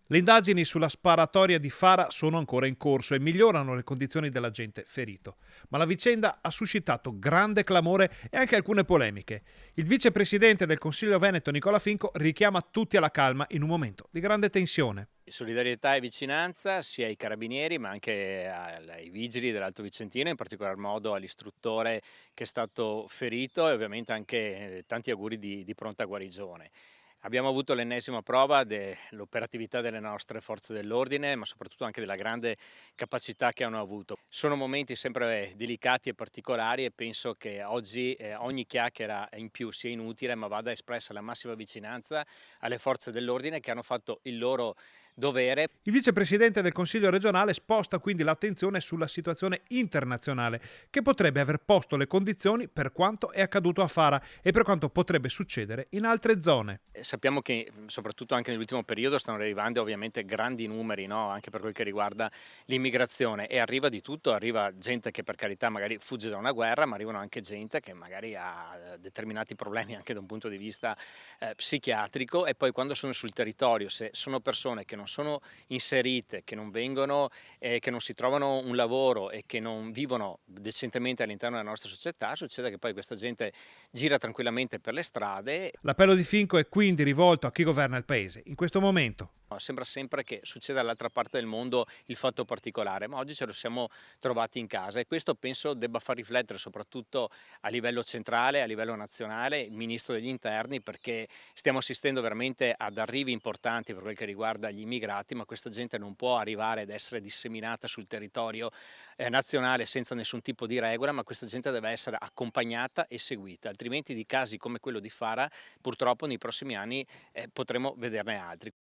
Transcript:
Le indagini sulla sparatoria di Fara sono ancora in corso e migliorano le condizioni dell'agente ferito. Ma la vicenda ha suscitato grande clamore e anche alcune polemiche. Il vicepresidente del Consiglio Veneto, Nicola Finco, richiama tutti alla calma in un momento di grande tensione. Solidarietà e vicinanza sia ai carabinieri ma anche ai vigili dell'Alto Vicentino, in particolar modo all'istruttore che è stato ferito e ovviamente anche tanti auguri di pronta guarigione. Abbiamo avuto l'ennesima prova dell'operatività delle nostre forze dell'ordine, ma soprattutto anche della grande capacità che hanno avuto. Sono momenti sempre delicati e particolari e penso che oggi ogni chiacchiera in più sia inutile, ma vada espressa la massima vicinanza alle forze dell'ordine che hanno fatto il loro dovere. Il vicepresidente del Consiglio regionale sposta quindi l'attenzione sulla situazione internazionale, che potrebbe aver posto le condizioni per quanto è accaduto a Fara e per quanto potrebbe succedere in altre zone. Sappiamo che, soprattutto anche nell'ultimo periodo, stanno arrivando ovviamente grandi numeri, no, anche per quel che riguarda l'immigrazione e arriva di tutto, arriva gente che per carità magari fugge da una guerra, ma arrivano anche gente che magari ha determinati problemi anche da un punto di vista, psichiatrico e poi quando sono sul territorio, se sono persone che non sono inserite, che non vengono che non si trovano un lavoro e che non vivono decentemente all'interno della nostra società, succede che poi questa gente gira tranquillamente per le strade. L'appello di Finco è quindi rivolto a chi governa il paese in questo momento. No, sembra sempre che succeda dall'altra parte del mondo il fatto particolare, ma oggi ce lo siamo trovati in casa e questo penso debba far riflettere soprattutto a livello centrale, a livello nazionale, il Ministro degli Interni, perché stiamo assistendo veramente ad arrivi importanti per quel che riguarda gli immigrati, ma questa gente non può arrivare ad essere disseminata sul territorio nazionale senza nessun tipo di regola, ma questa gente deve essere accompagnata e seguita, altrimenti di casi come quello di Fara purtroppo nei prossimi anni potremo vederne altri.